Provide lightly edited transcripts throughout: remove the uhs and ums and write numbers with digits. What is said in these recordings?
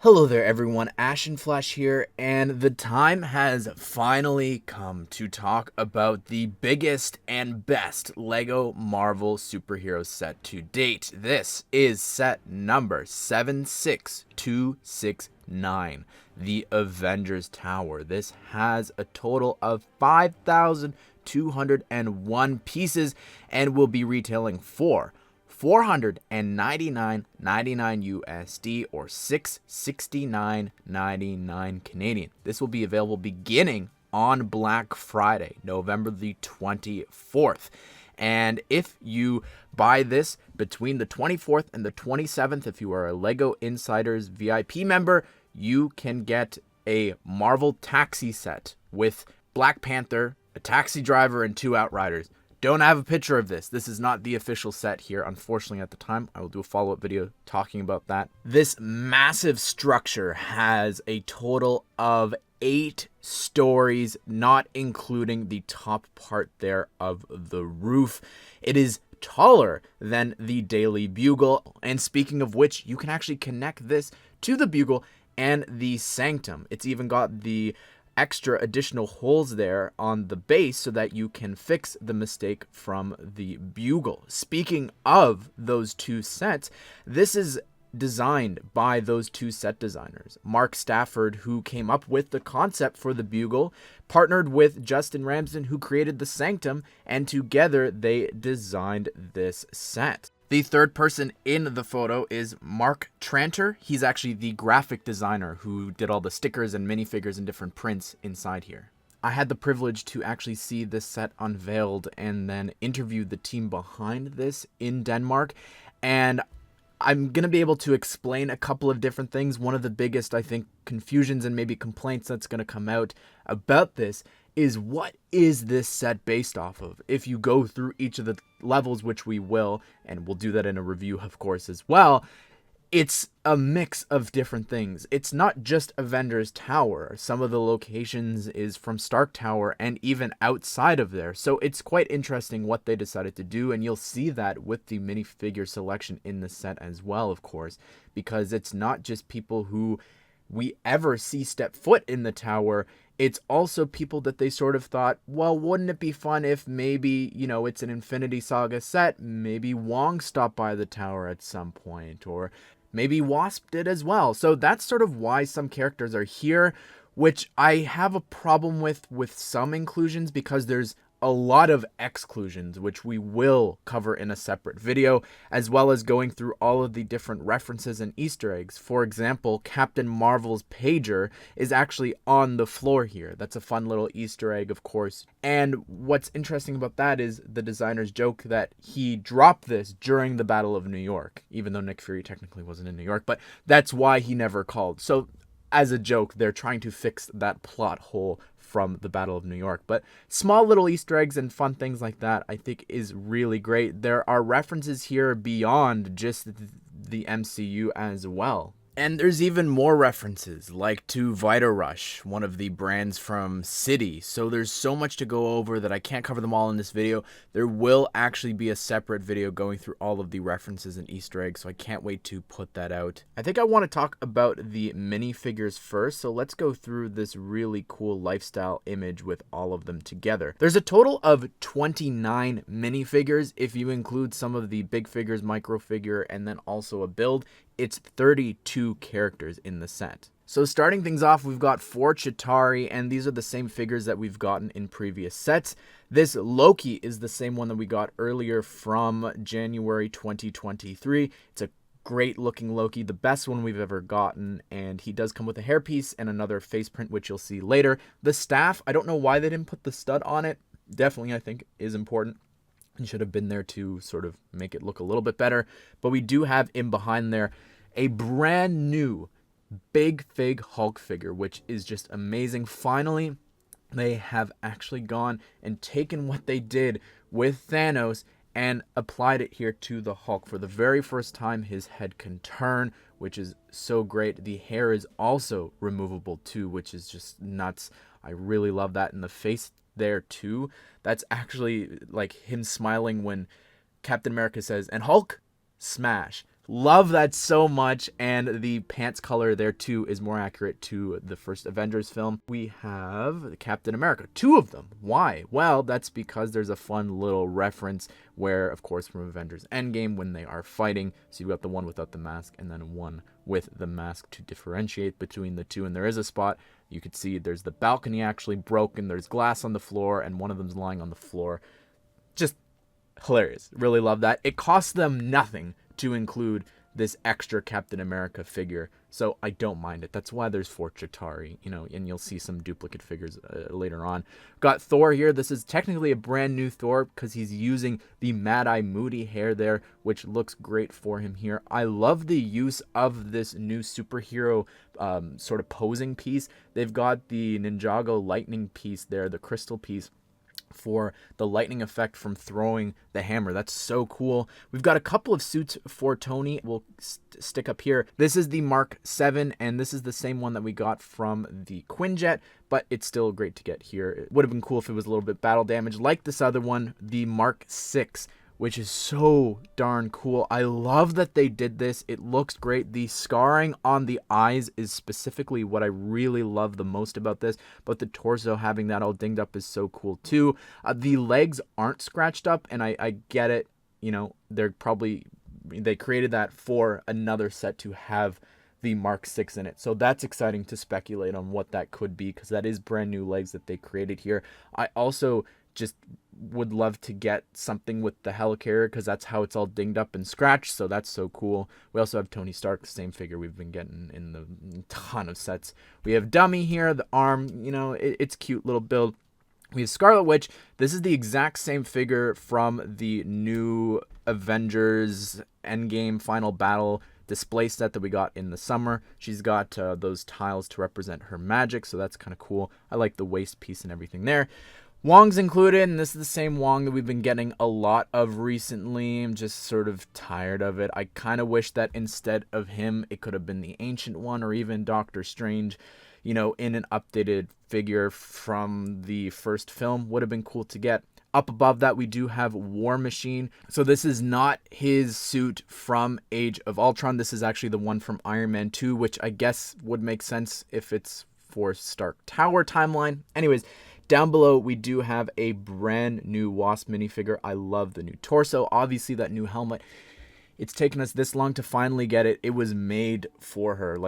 Hello there everyone, Ashnflash here, and the time has finally come to talk about the biggest and best LEGO Marvel superhero set to date. This is set number 76269, the Avengers Tower. This has a total of 5,201 pieces and will be retailing for $499.99 USD or $669.99 Canadian. This will be available beginning on Black Friday, November the 24th. And if you buy this between the 24th and the 27th, if you are a LEGO Insiders VIP member, you can get a Marvel taxi set with Black Panther, a taxi driver, and 2 Outriders. Don't have a picture of this. This is not the official set here, unfortunately, at the time. I will do a follow-up video talking about that. This massive structure has a total of 8 stories, not including the top part there of the roof. It is taller than the Daily Bugle, and speaking of which, you can actually connect this to the Bugle and the Sanctum. It's even got the extra additional holes there on the base so that you can fix the mistake from the Bugle. Speaking of those 2 sets, this is designed by those 2 set designers. Mark Stafford, who came up with the concept for the Bugle, partnered with Justin Ramsden, who created the Sanctum, and together they designed this set. The third person in the photo is Mark Tranter. He's actually the graphic designer who did all the stickers and minifigures and different prints inside here. I had the privilege to actually see this set unveiled and then interview the team behind this in Denmark. And I'm going to be able to explain a couple of different things. One of the biggest, I think, confusions and maybe complaints that's going to come out about this is, what is this set based off of? If you go through each of the levels, which we will, and we'll do that in a review, of course, as well, it's a mix of different things. It's not just Avengers Tower. Some of the locations is from Stark Tower and even outside of there. So it's quite interesting what they decided to do, and you'll see that with the minifigure selection in the set as well, of course, because it's not just people who we ever see step foot in the tower. It's also people that they sort of thought, well, wouldn't it be fun if maybe, it's an Infinity Saga set, maybe Wong stopped by the tower at some point, or maybe Wasp did as well. So that's sort of why some characters are here, which I have a problem with some inclusions, because there's a lot of exclusions, which we will cover in a separate video, as well as going through all of the different references and Easter eggs. For example, Captain Marvel's pager is actually on the floor here. That's a fun little Easter egg, of course. And what's interesting about that is the designers joke that he dropped this during the Battle of New York, even though Nick Fury technically wasn't in New York, but that's why he never called. So as a joke, they're trying to fix that plot hole from the Battle of New York. But small little Easter eggs and fun things like that, I think, is really great. There are references here beyond just the MCU as well. And there's even more references, like to Vita Rush, one of the brands from City. So there's so much to go over that I can't cover them all in this video. There will actually be a separate video going through all of the references and Easter eggs, so I can't wait to put that out. I think I want to talk about the minifigures first, so let's go through this really cool lifestyle image with all of them together. There's a total of 29 minifigures if you include some of the big figures, micro figure, and then also a build. It's 32 characters in the set. So starting things off, we've got 4 Chitaurie, and these are the same figures that we've gotten in previous sets. This Loki is the same one that we got earlier from January 2023. It's a great looking Loki, the best one we've ever gotten, and he does come with a hairpiece and another face print, which you'll see later. The staff, I don't know why they didn't put the stud on it. Definitely, I think, is important. It should have been there to sort of make it look a little bit better. But we do have in behind there a brand new Big Fig Hulk figure, which is just amazing. Finally, they have actually gone and taken what they did with Thanos and applied it here to the Hulk. For the very first time, his head can turn, which is so great. The hair is also removable too, which is just nuts. I really love that. And the face there too, that's actually like him smiling when Captain America says, "And Hulk, smash." Love that so much, and the pants color there too is more accurate to the first Avengers film. We have Captain America, two of them. Why? Well, that's because there's a fun little reference where, of course, from Avengers Endgame when they are fighting, so you've got the one without the mask and then one with the mask to differentiate between the two, and there is a spot you could see there's the balcony actually broken, there's glass on the floor, and one of them's lying on the floor. Just hilarious. Really love that. It costs them nothing to include this extra Captain America figure, so I don't mind it. That's why there's 4 Chitaurie, and you'll see some duplicate figures later on. Got Thor here. This is technically a brand new Thor because he's using the Mad Eye Moody hair there, which looks great for him here. I love the use of this new superhero sort of posing piece. They've got the Ninjago lightning piece there, the crystal piece, for the lightning effect from throwing the hammer. That's so cool. We've got a couple of suits for Tony. We'll stick up here. This is the Mark 7, and this is the same one that we got from the Quinjet, but it's still great to get here. It would have been cool if it was a little bit battle damage like this other one, the Mark 6, which is so darn cool. I love that they did this. It looks great. The scarring on the eyes is specifically what I really love the most about this, but the torso having that all dinged up is so cool too. The legs aren't scratched up, and I get it. They created that for another set to have the Mark 6 in it. So that's exciting to speculate on what that could be, because that is brand new legs that they created here. I also just would love to get something with the helicarrier, because that's how it's all dinged up and scratched, so that's so cool. We also have Tony Stark, same figure we've been getting in the ton of sets. We have Dummy here, the arm, it's cute little build. We have Scarlet Witch. This is the exact same figure from the new Avengers Endgame Final Battle display set that we got in the summer. She's got those tiles to represent her magic, so that's kind of cool. I like the waist piece and everything there. Wong's included, and this is the same Wong that we've been getting a lot of recently. I'm just sort of tired of it. I kind of wish that instead of him, it could have been the Ancient One or even Doctor Strange, in an updated figure from the first film. Would have been cool to get. Up above that, we do have War Machine. So this is not his suit from Age of Ultron. This is actually the one from Iron Man 2, which I guess would make sense if it's for Stark Tower timeline. Anyways, down below, we do have a brand new Wasp minifigure. I love the new torso. Obviously, that new helmet. It's taken us this long to finally get it. It was made for her.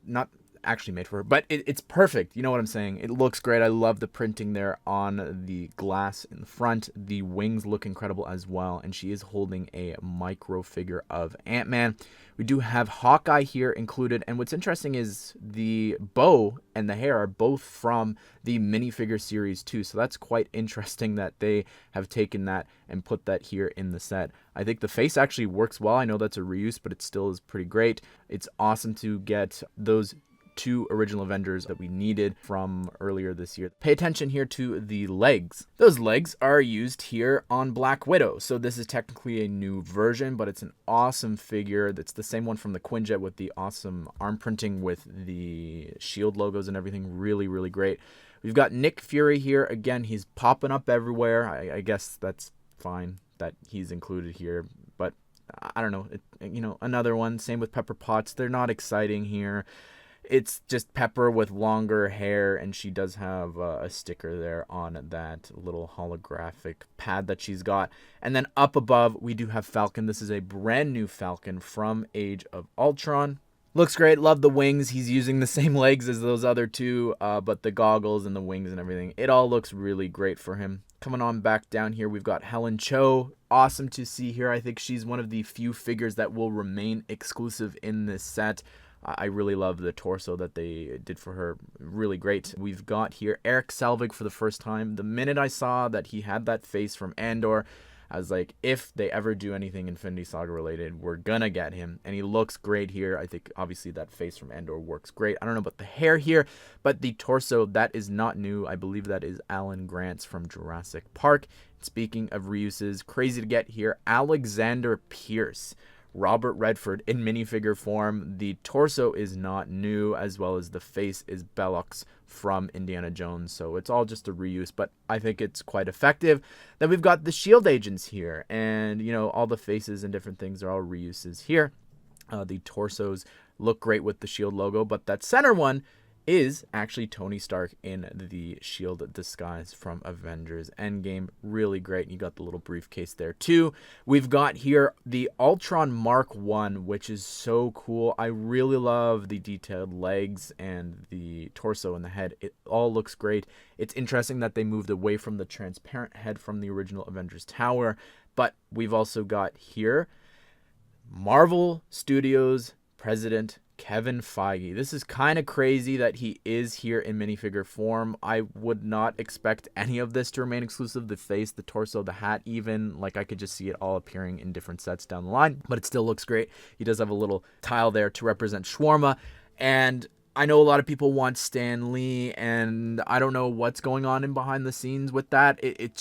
Not actually made for her, but it's perfect. You know what I'm saying? It looks great. I love the printing there on the glass in the front. The wings look incredible as well, and she is holding a micro figure of Ant-Man. We do have Hawkeye here included, and what's interesting is the bow and the hair are both from the minifigure series too, so that's quite interesting that they have taken that and put that here in the set. I think the face actually works well. I know that's a reuse, but it still is pretty great. It's awesome to get those 2 original Avengers that we needed from earlier this year. Pay attention here to the legs. Those legs are used here on Black Widow. So this is technically a new version, but it's an awesome figure. That's the same one from the Quinjet with the awesome arm printing with the shield logos and everything. Really, really great. We've got Nick Fury here. Again, he's popping up everywhere. I guess that's fine that he's included here, but I don't know. Another one. Same with Pepper Potts. They're not exciting here. It's just Pepper with longer hair, and she does have a sticker there on that little holographic pad that she's got. And then up above, we do have Falcon. This is a brand new Falcon from Age of Ultron. Looks great. Love the wings. He's using the same legs as those other 2, but the goggles and the wings and everything. It all looks really great for him. Coming on back down here, we've got Helen Cho. Awesome to see here. I think she's one of the few figures that will remain exclusive in this set. I really love the torso that they did for her. Really great. We've got here Eric Selvig for the first time. The minute I saw that he had that face from Andor, I was like, if they ever do anything Infinity Saga related, we're gonna get him. And he looks great here. I think obviously that face from Andor works great. I don't know about the hair here, but the torso, that is not new. I believe that is Alan Grant's from Jurassic Park. Speaking of reuses, crazy to get here, Alexander Pierce. Robert Redford in minifigure form. The torso is not new, as well as the face is Belloq's from Indiana Jones. So it's all just a reuse, but I think it's quite effective. Then we've got the S.H.I.E.L.D. agents here, and all the faces and different things are all reuses here. The torsos look great with the S.H.I.E.L.D. logo, but that center one is actually Tony Stark in the S.H.I.E.L.D. disguise from Avengers Endgame. Really great. And you got the little briefcase there too. We've got here the Ultron Mark 1, which is so cool. I really love the detailed legs and the torso and the head. It all looks great. It's interesting that they moved away from the transparent head from the original Avengers Tower. But we've also got here Marvel Studios President Kevin Feige. This is kind of crazy that he is here in minifigure form. I would not expect any of this to remain exclusive. The face, the torso, the hat even. Like, I could just see it all appearing in different sets down the line. But it still looks great. He does have a little tile there to represent shawarma. And I know a lot of people want Stan Lee, and I don't know what's going on in behind the scenes with that. It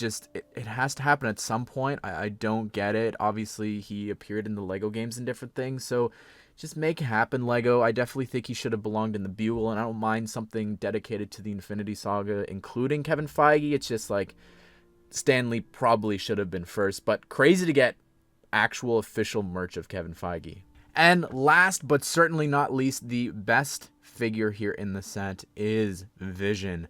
has to happen at some point. I don't get it. Obviously, he appeared in the Lego games and different things, so just make it happen, Lego. I definitely think he should have belonged in the Bugle, and I don't mind something dedicated to the Infinity Saga, including Kevin Feige. It's just like Stan Lee probably should have been first, but crazy to get actual official merch of Kevin Feige. And last but certainly not least, the best figure here in the set is Vision.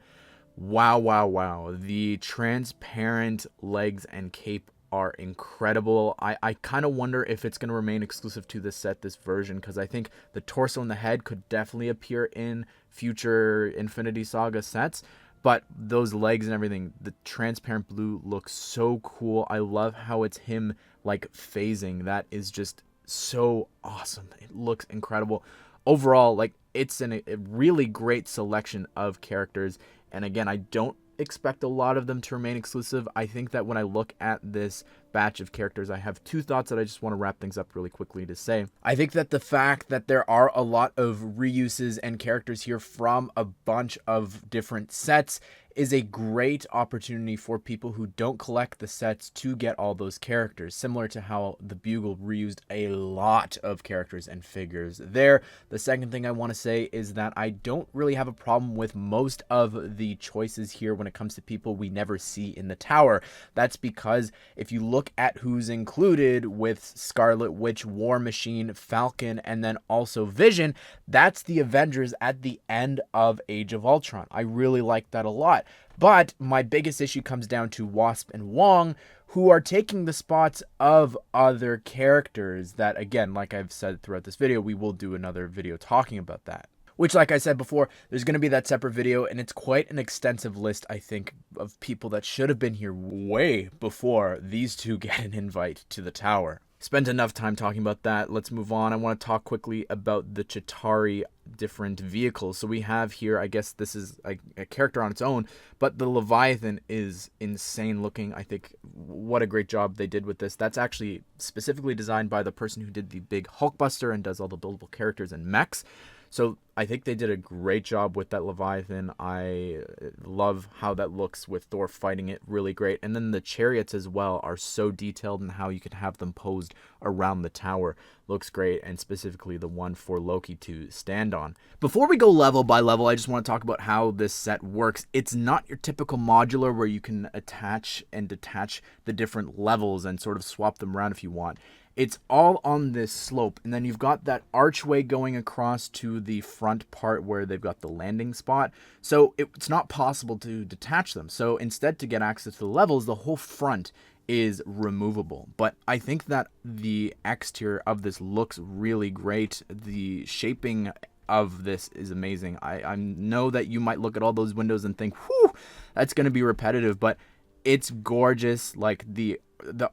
Wow, wow, wow. The transparent legs and cape are incredible. I kind of wonder if it's going to remain exclusive to this set, this version, because I think the torso and the head could definitely appear in future Infinity Saga sets. But those legs and everything, the transparent blue looks so cool. I love how it's him like phasing. That is just so awesome. It looks incredible. Overall, like, it's a really great selection of characters. And again, I don't expect a lot of them to remain exclusive. I think that when I look at this batch of characters, I have two thoughts that I just want to wrap things up really quickly to say. I think that the fact that there are a lot of reuses and characters here from a bunch of different sets is a great opportunity for people who don't collect the sets to get all those characters, similar to how the Bugle reused a lot of characters and figures there. The second thing I want to say is that I don't really have a problem with most of the choices here when it comes to people we never see in the tower. That's because if you look at who's included with Scarlet Witch, War Machine, Falcon, and then also Vision, that's the Avengers at the end of Age of Ultron. I really like that a lot. But my biggest issue comes down to Wasp and Wong, who are taking the spots of other characters that, again, like I've said throughout this video, we will do another video talking about that. Which, like I said before, there's going to be that separate video, and it's quite an extensive list, I think, of people that should have been here way before these two get an invite to the tower. Spent enough time talking about that. Let's move on. I want to talk quickly about the Chitaurie different vehicles. So we have here, I guess this is a character on its own, but the Leviathan is insane looking. I think what a great job they did with this. That's actually specifically designed by the person who did the big Hulkbuster and does all the buildable characters and mechs. So I think they did a great job with that Leviathan. I love how that looks with Thor fighting it, really great. And then the chariots as well are so detailed in how you can have them posed around the tower. Looks great, and specifically the one for Loki to stand on. Before we go level by level, I just want to talk about how this set works. It's not your typical modular where you can attach and detach the different levels and sort of swap them around if you want. It's all on this slope, and then you've got that archway going across to the front part where they've got the landing spot. So it's not possible to detach them. So instead, to get access to the levels, the whole front is removable. But I think that the exterior of this looks really great. The shaping of this is amazing. I know that you might look at all those windows and think, whew, that's going to be repetitive, but it's gorgeous. Like the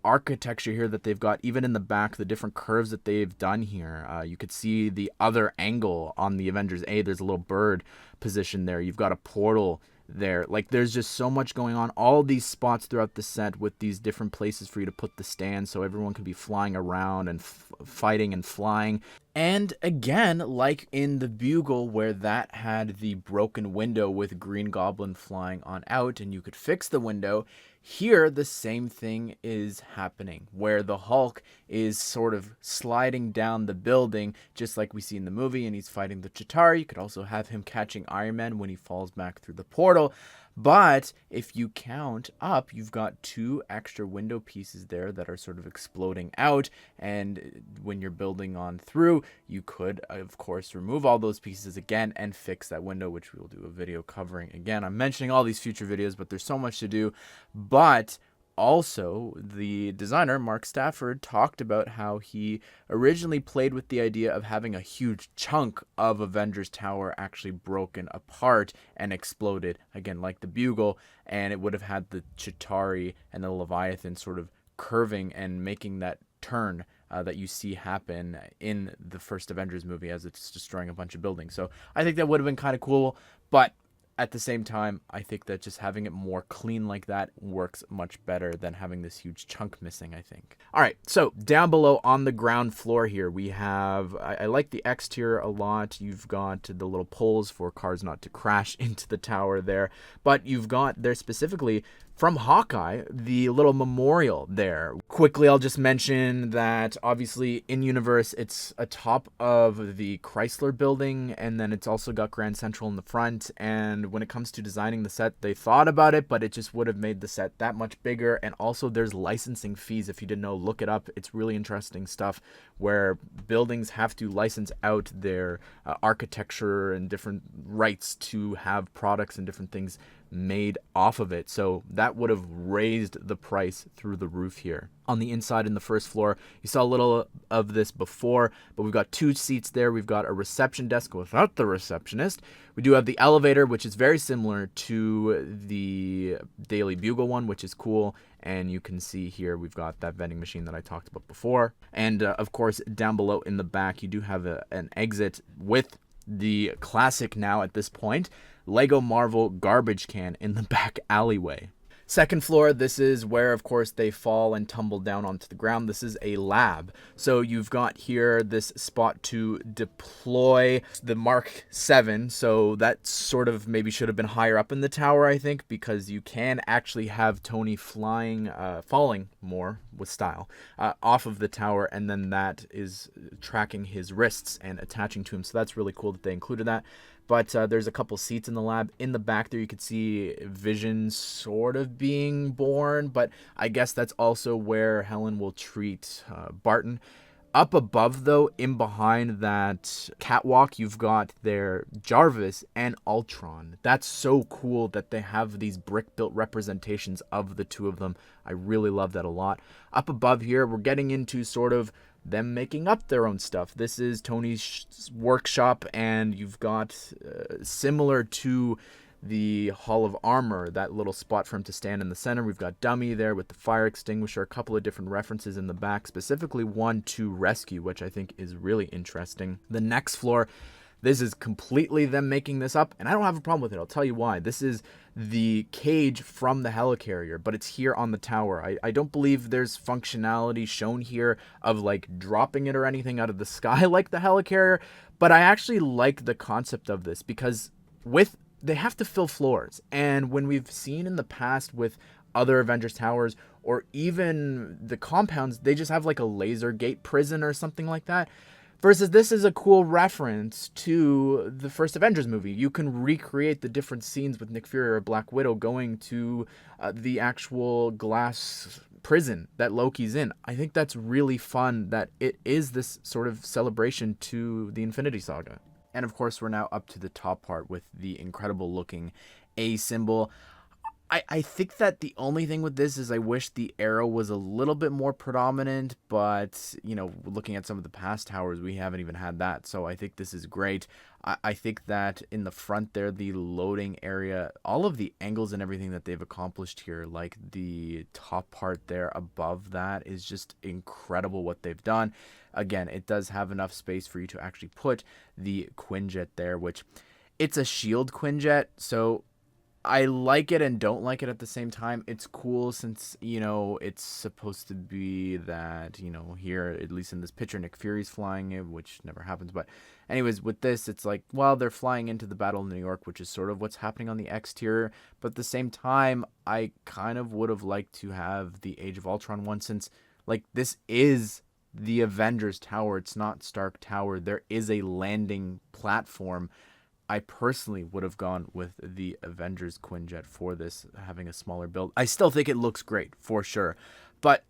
architecture here that they've got, even in the back, the different curves that they've done here. You could see the other angle on the Avengers A. There's a little bird position there. You've got a portal there. Like, there's just so much going on. All these spots throughout the set with these different places for you to put the stand so everyone can be flying around and fighting and flying. And again, like in the Bugle, where that had the broken window with Green Goblin flying on out and you could fix the window, here the same thing is happening, where the Hulk is sort of sliding down the building, just like we see in the movie, and he's fighting the Chitaurie. You could also have him catching Iron Man when he falls back through the portal. But if you count up, you've got 2 extra window pieces there that are sort of exploding out. And when you're building on through, you could, of course, remove all those pieces again and fix that window, which we'll do a video covering. Again, I'm mentioning all these future videos, but there's so much to do. But also, the designer, Mark Stafford, talked about how he originally played with the idea of having a huge chunk of Avengers Tower actually broken apart and exploded, again, like the Bugle, and it would have had the Chitaurie and the Leviathan sort of curving and making that turn that you see happen in the first Avengers movie as it's destroying a bunch of buildings. So I think that would have been kind of cool, but at the same time, I think that just having it more clean like that works much better than having this huge chunk missing, I think. All right, so down below on the ground floor here, we have, I like the exterior a lot. You've got the little poles for cars not to crash into the tower there, but you've got there specifically from Hawkeye, the little memorial there. Quickly, I'll just mention that obviously in universe, it's atop of the Chrysler building, and then it's also got Grand Central in the front. And when it comes to designing the set, they thought about it, but it just would have made the set that much bigger. And also there's licensing fees. If you didn't know, look it up. It's really interesting stuff where buildings have to license out their architecture and different rights to have products and different things made off of it. So that would have raised the price through the roof here. On the inside in the first floor, you saw a little of this before, but we've got 2 seats there. We've got a reception desk without the receptionist. We do have the elevator, which is very similar to the Daily Bugle one, which is cool. And you can see here we've got that vending machine that I talked about before. And of course, down below in the back, you do have an exit with the classic now at this point Lego Marvel garbage can in the back alleyway. Second floor, this is where, of course, they fall and tumble down onto the ground. This is a lab. So you've got here this spot to deploy the Mark 7. So that sort of maybe should have been higher up in the tower, I think, because you can actually have Tony falling more with style off of the tower, and then that is tracking his wrists and attaching to him. So that's really cool that they included that. But there's a couple seats in the lab. In the back there, you could see Vision sort of being born, but I guess that's also where Helen will treat Barton. Up above, though, in behind that catwalk, you've got their Jarvis and Ultron. That's so cool that they have these brick-built representations of the 2 of them. I really love that a lot. Up above here, we're getting into sort of them making up their own stuff. This is Tony's workshop, and you've got similar to the Hall of Armor, that little spot for him to stand in the center. We've got Dummy there with the fire extinguisher, a couple of different references in the back, specifically one to Rescue, which I think is really interesting. The next floor, this is completely them making this up, and I don't have a problem with it. I'll tell you why. This is the cage from the helicarrier, but it's here on the tower. I don't believe there's functionality shown here of like dropping it or anything out of the sky like the helicarrier, but I actually like the concept of this because they have to fill floors, and when we've seen in the past with other Avengers towers or even the compounds, they just have like a laser gate prison or something like that. Versus this is a cool reference to the first Avengers movie. You can recreate the different scenes with Nick Fury or Black Widow going to the actual glass prison that Loki's in. I think that's really fun that it is this sort of celebration to the Infinity Saga. And of course, we're now up to the top part with the incredible looking A symbol. I think that the only thing with this is I wish the arrow was a little bit more predominant, but, you know, looking at some of the past towers, we haven't even had that, so I think this is great. I think that in the front there, the loading area, all of the angles and everything that they've accomplished here, like the top part there above that is just incredible what they've done. Again, it does have enough space for you to actually put the Quinjet there, which it's a shield Quinjet, so I like it and don't like it at the same time. It's cool since, you know, it's supposed to be that, you know, here, at least in this picture, Nick Fury's flying it, which never happens. But anyways, with this, it's like, well, they're flying into the Battle of New York, which is sort of what's happening on the exterior. But at the same time, I kind of would have liked to have the Age of Ultron one, since, like, this is the Avengers Tower. It's not Stark Tower. There is a landing platform. I personally would have gone with the Avengers Quinjet for this, having a smaller build. I still think it looks great, for sure. But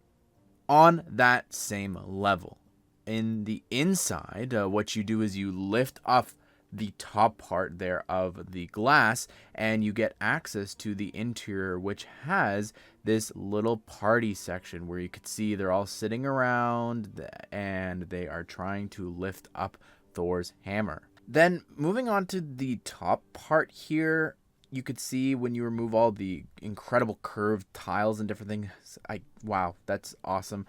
on that same level, in the inside, what you do is you lift up the top part there of the glass, and you get access to the interior, which has this little party section where you could see they're all sitting around and they are trying to lift up Thor's hammer. Then moving on to the top part here, you could see when you remove all the incredible curved tiles and different things. Wow, that's awesome.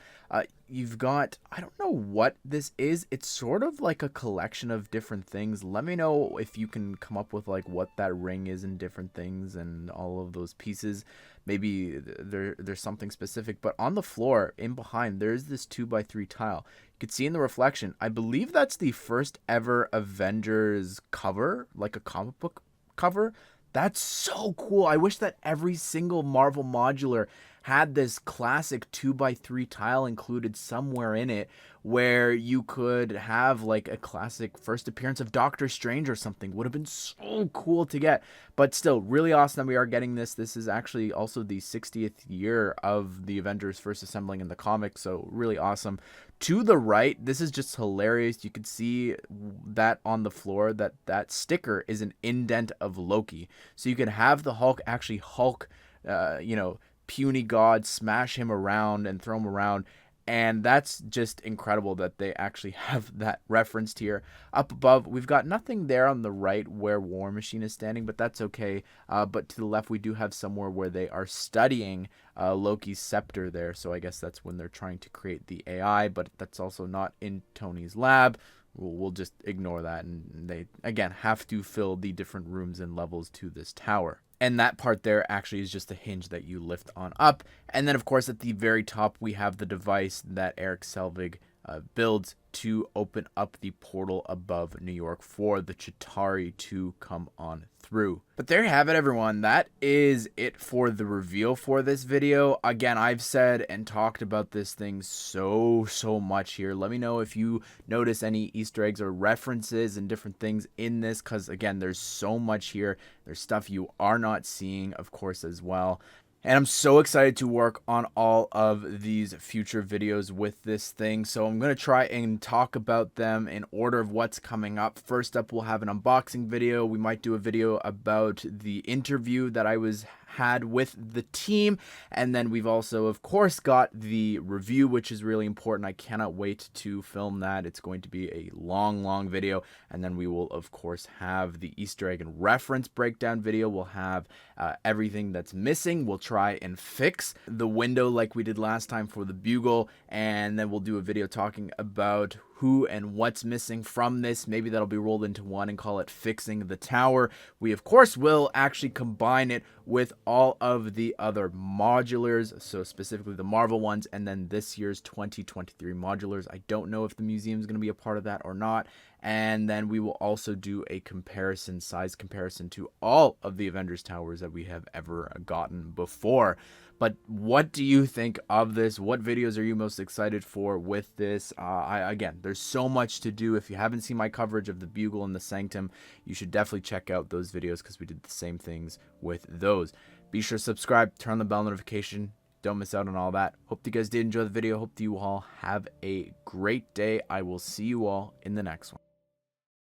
You've got, I don't know what this is. It's sort of like a collection of different things. Let me know if you can come up with like what that ring is and different things and all of those pieces. Maybe there's something specific, but on the floor in behind, there's this 2x3 tile. You could see in the reflection, I believe that's the first ever Avengers cover, like a comic book cover. That's so cool. I wish that every single Marvel modular had this classic 2x3 tile included somewhere in it, where you could have like a classic first appearance of Doctor Strange or something. Would have been so cool to get. But still, really awesome that we are getting this. This is actually also the 60th year of the Avengers first assembling in the comics, so really awesome. To the right, this is just hilarious. You can see that on the floor, that sticker is an indent of Loki. So you can have the Hulk actually Hulk, puny god, smash him around and throw him around. And that's just incredible that they actually have that referenced here. Up above, we've got nothing there on the right where War Machine is standing, but that's okay. But to the left, we do have somewhere where they are studying Loki's scepter there. So I guess that's when they're trying to create the AI, but that's also not in Tony's lab. We'll just ignore that. And they, again, have to fill the different rooms and levels to this tower. And that part there actually is just a hinge that you lift on up. And then, of course, at the very top, we have the device that Eric Selvig builds to open up the portal above New York for the Chitaurie to come on through. But there you have it, everyone. That is it for the reveal for this video. Again, I've said and talked about this thing so much here. Let me know if you notice any Easter eggs or references and different things in this, because again, there's so much here. There's stuff you are not seeing, of course, as well. And I'm so excited to work on all of these future videos with this thing. So I'm going to try and talk about them in order of what's coming up. First up, we'll have an unboxing video. We might do a video about the interview that I had with the team. And then we've also, of course, got the review, which is really important. I cannot wait to film that. It's going to be a long video. And then we will, of course, have the Easter egg and reference breakdown video. We'll have everything that's missing. We'll try and fix the window like we did last time for the bugle. And then we'll do a video talking about who and what's missing from this. Maybe that'll be rolled into one and call it Fixing the Tower. We, of course, will actually combine it with all of the other modulars, so specifically the Marvel ones, and then this year's 2023 modulars. I don't know if the museum is going to be a part of that or not. And then we will also do a size comparison to all of the Avengers towers that we have ever gotten before. But what do you think of this? What videos are you most excited for with this? Again, there's so much to do. If you haven't seen my coverage of the Bugle and the Sanctum, you should definitely check out those videos because we did the same things with those. Be sure to subscribe, turn on the bell notification. Don't miss out on all that. Hope you guys did enjoy the video. Hope you all have a great day. I will see you all in the next one.